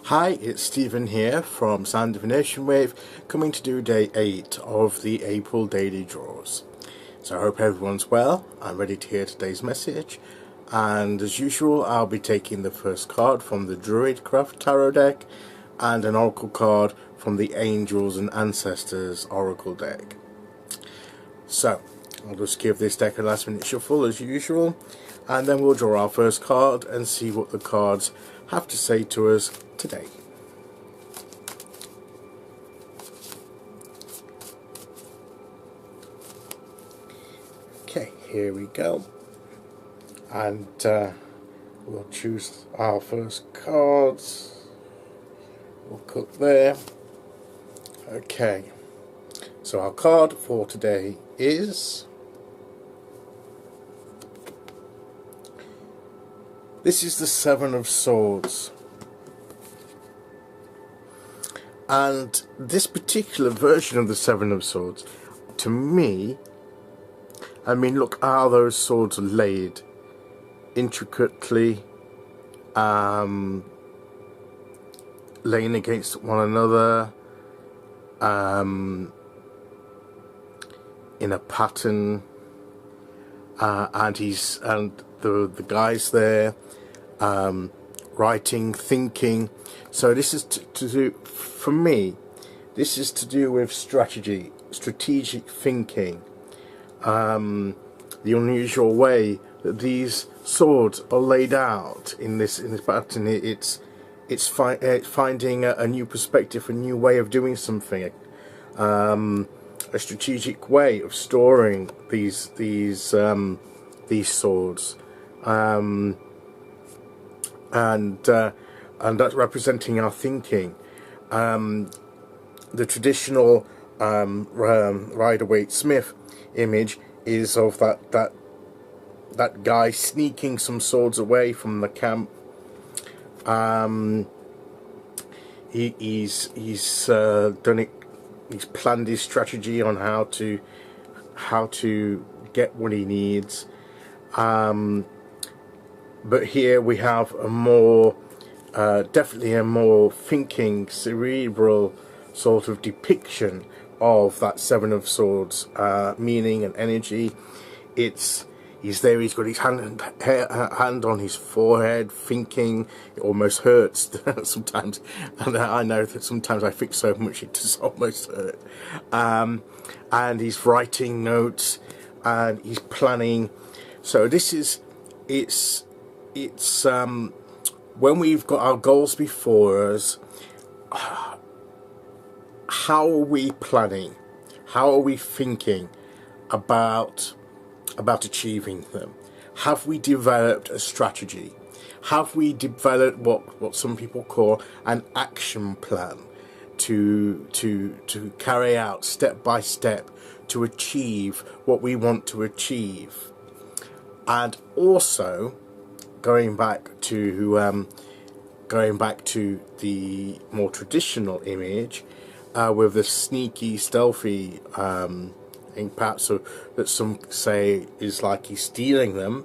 Hi, it's Stephen here from Sound Divination Wave, coming to do day 8 of the April daily draws. So I hope everyone's well. I'm ready to hear today's message, and as usual I'll be taking the first card from the Druidcraft Tarot deck and an oracle card from the Angels and Ancestors oracle deck. So I'll just give this deck a last minute shuffle as usual, and then we'll draw our first card and see what the cards have to say to us today. Okay, here we go, and we'll choose our first cards. We'll cut there. Okay, so our card for today is this is the Seven of Swords, and this particular version of the Seven of Swords, to me, I mean, look how those swords are laid intricately, laying against one another, in a pattern, and the guys there, writing, thinking. So this is to do, for me, this is to do with strategy, strategic thinking. The unusual way that these swords are laid out in this pattern, it's finding a new perspective, a new way of doing something, a strategic way of storing these swords, and that's representing our thinking. The traditional Rider-Waite-Smith image is of that guy sneaking some swords away from the camp. He's done it. He's planned his strategy on how to get what he needs. But here we have a more definitely a more thinking, cerebral sort of depiction of that Seven of Swords meaning and energy. He's there, he's got his hand on his forehead, thinking. It almost hurts sometimes, and I know that sometimes I think so much it does almost hurt. And he's writing notes, and he's planning. So this is, it's when we've got our goals before us, how are we planning? How are we thinking about achieving them? Have we developed a strategy? Have we developed what some people call an action plan to carry out step by step to achieve what we want to achieve? And also going back to the more traditional image, with the sneaky, stealthy thing, perhaps that some say is like he's stealing them.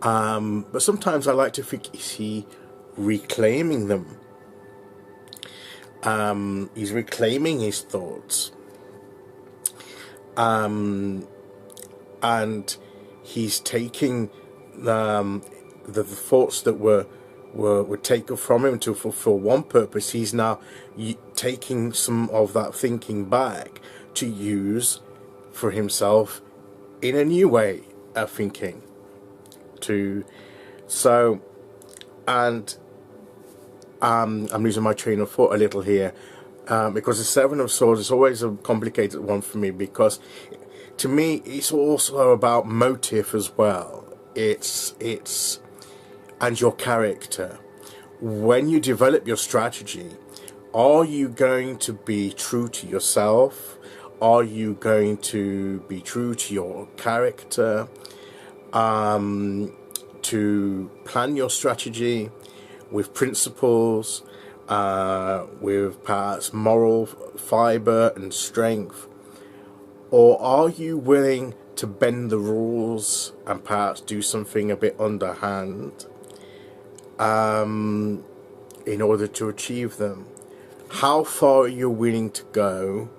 But sometimes I like to think, is he reclaiming them? He's reclaiming his thoughts, and he's taking the thoughts that were taken from him to fulfill one purpose. He's now taking some of that thinking back to use for himself in a new way of thinking. I'm losing my train of thought a little here, because the Seven of Swords is always a complicated one for me, because to me it's also about motive as well. It's and your character. When you develop your strategy, are you going to be true to yourself? Are you going to be true to your character? To plan your strategy with principles, with perhaps moral fibre and strength? Or are you willing to bend the rules and perhaps do something a bit underhand? in order to achieve them. How far are you willing to go?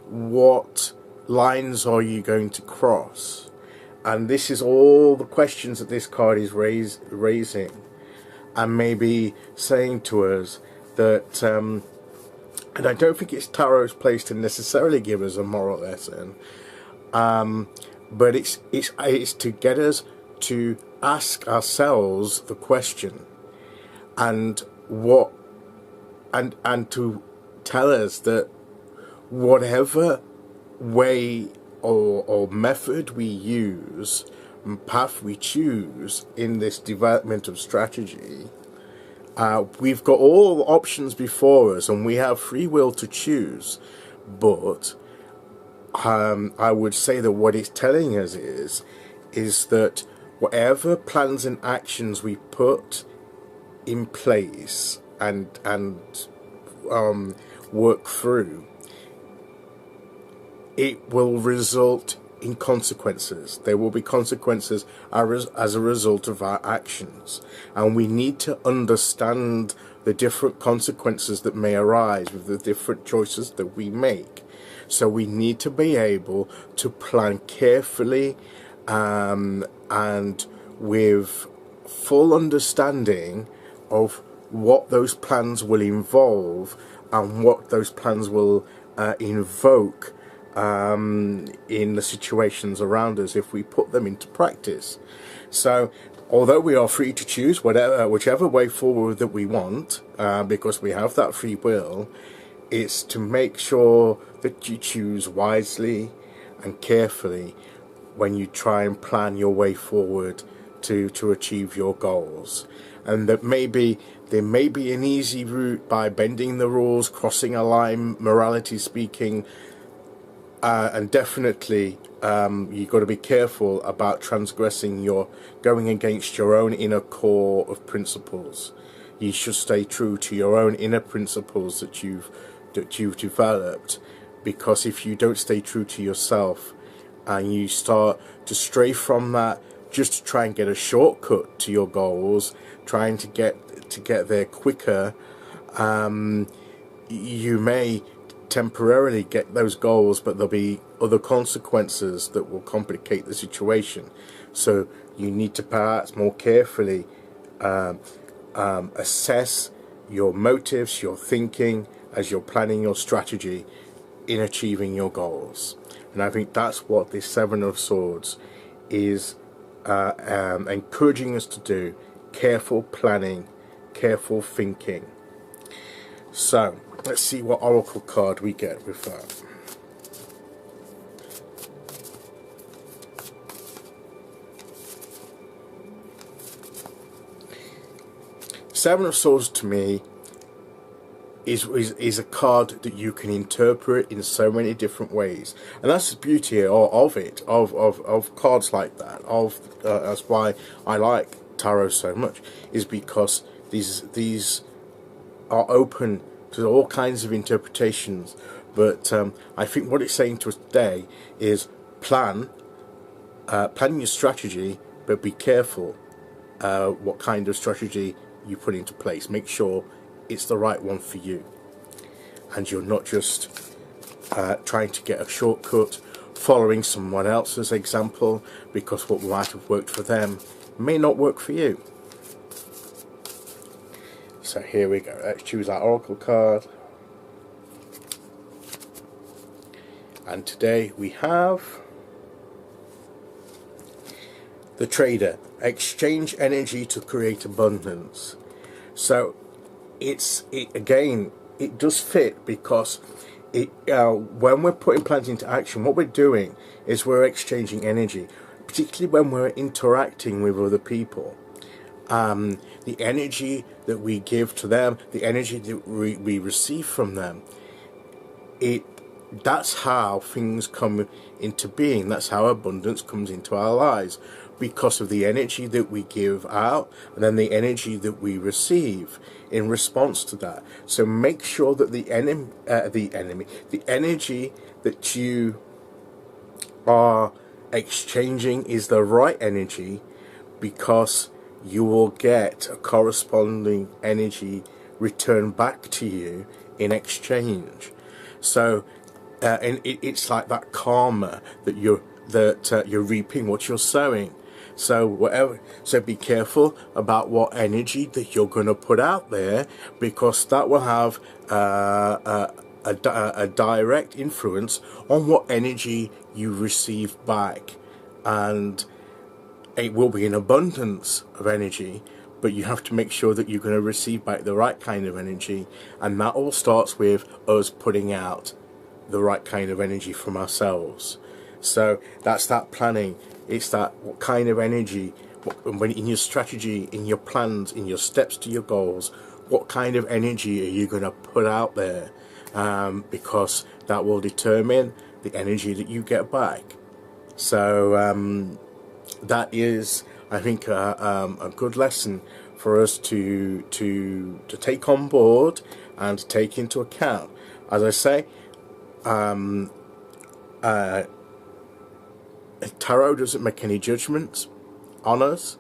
What lines are you going to cross? And this is all the questions that this card is raising, and maybe saying to us that, and I don't think it's Tarot's place to necessarily give us a moral lesson, but it's to get us to ask ourselves the question, and to tell us that whatever way or method we use, path we choose in this development of strategy, we've got all options before us and we have free will to choose. But I would say that what it's telling us is that whatever plans and actions we put in place and work through, it will result in consequences. There will be consequences as a result of our actions, and we need to understand the different consequences that may arise with the different choices that we make. So we need to be able to plan carefully and with full understanding of what those plans will involve and what those plans will invoke in the situations around us if we put them into practice. So although we are free to choose whichever way forward that we want, because we have that free will, it's to make sure that you choose wisely and carefully when you try and plan your way forward to achieve your goals. And that maybe there may be an easy route by bending the rules, crossing a line, morality speaking, and definitely you've got to be careful about going against your own inner core of principles. You should stay true to your own inner principles that you've developed, because if you don't stay true to yourself and you start to stray from that just to try and get a shortcut to your goals, trying to get there quicker, you may temporarily get those goals, but there'll be other consequences that will complicate the situation. So you need to perhaps more carefully assess your motives, your thinking, as you're planning your strategy in achieving your goals. And I think that's what this Seven of Swords is encouraging us to do. Careful planning, careful thinking. So let's see what oracle card we get with that. Seven of Swords to me is a card that you can interpret in so many different ways, and that's the beauty of cards like that. That's why I like tarot so much, is because these are open to all kinds of interpretations. But I think what it's saying to us today is plan your strategy, but be careful what kind of strategy you put into place. Make sure it's the right one for you, and you're not just trying to get a shortcut, following someone else's example, because what might have worked for them may not work for you. So here we go. Let's choose our oracle card, and today we have the Trader. Exchange energy to create abundance. So it does fit, because when we're putting plans into action, what we're doing is we're exchanging energy, particularly when we're interacting with other people. The energy that we give to them, the energy that we receive from them, that's how things come into being. That's how abundance comes into our lives, because of the energy that we give out and then the energy that we receive in response to that. So make sure that the energy that you are exchanging is the right energy, because you will get a corresponding energy return back to you in exchange. So and it's like that karma that you're reaping what you're sowing. So be careful about what energy that you're going to put out there, because that will have a direct influence on what energy you receive back. And it will be an abundance of energy, but you have to make sure that you're going to receive back the right kind of energy, and that all starts with us putting out the right kind of energy from ourselves. So that's that planning. It's that what kind of energy, when in your strategy, in your plans, in your steps to your goals, what kind of energy are you going to put out there, because that will determine the energy that you get back. So that is, I think, a good lesson for us to take on board and to take into account. As I say, tarot doesn't make any judgments on us.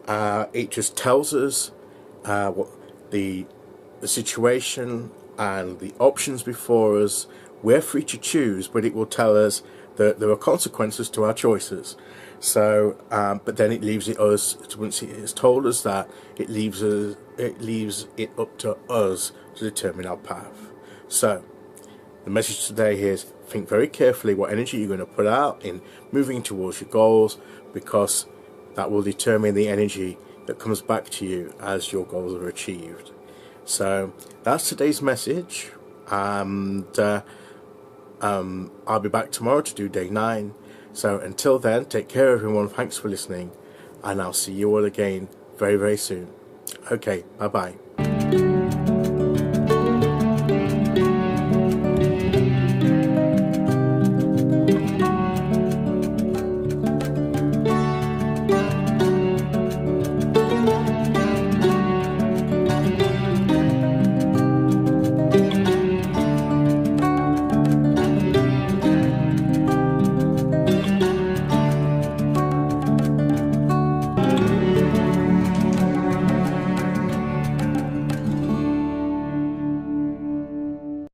It just tells us what the situation and the options before us. We're free to choose, but it will tell us that there are consequences to our choices. So, but then it leaves it us. Once it has told us that, it leaves it up to us to determine our path. So, the message today is: think very carefully what energy you're going to put out in moving towards your goals, because that will determine the energy that comes back to you as your goals are achieved. So that's today's message, and I'll be back tomorrow to do day 9. So until then, take care everyone, thanks for listening, and I'll see you all again very, very soon. Okay, bye bye.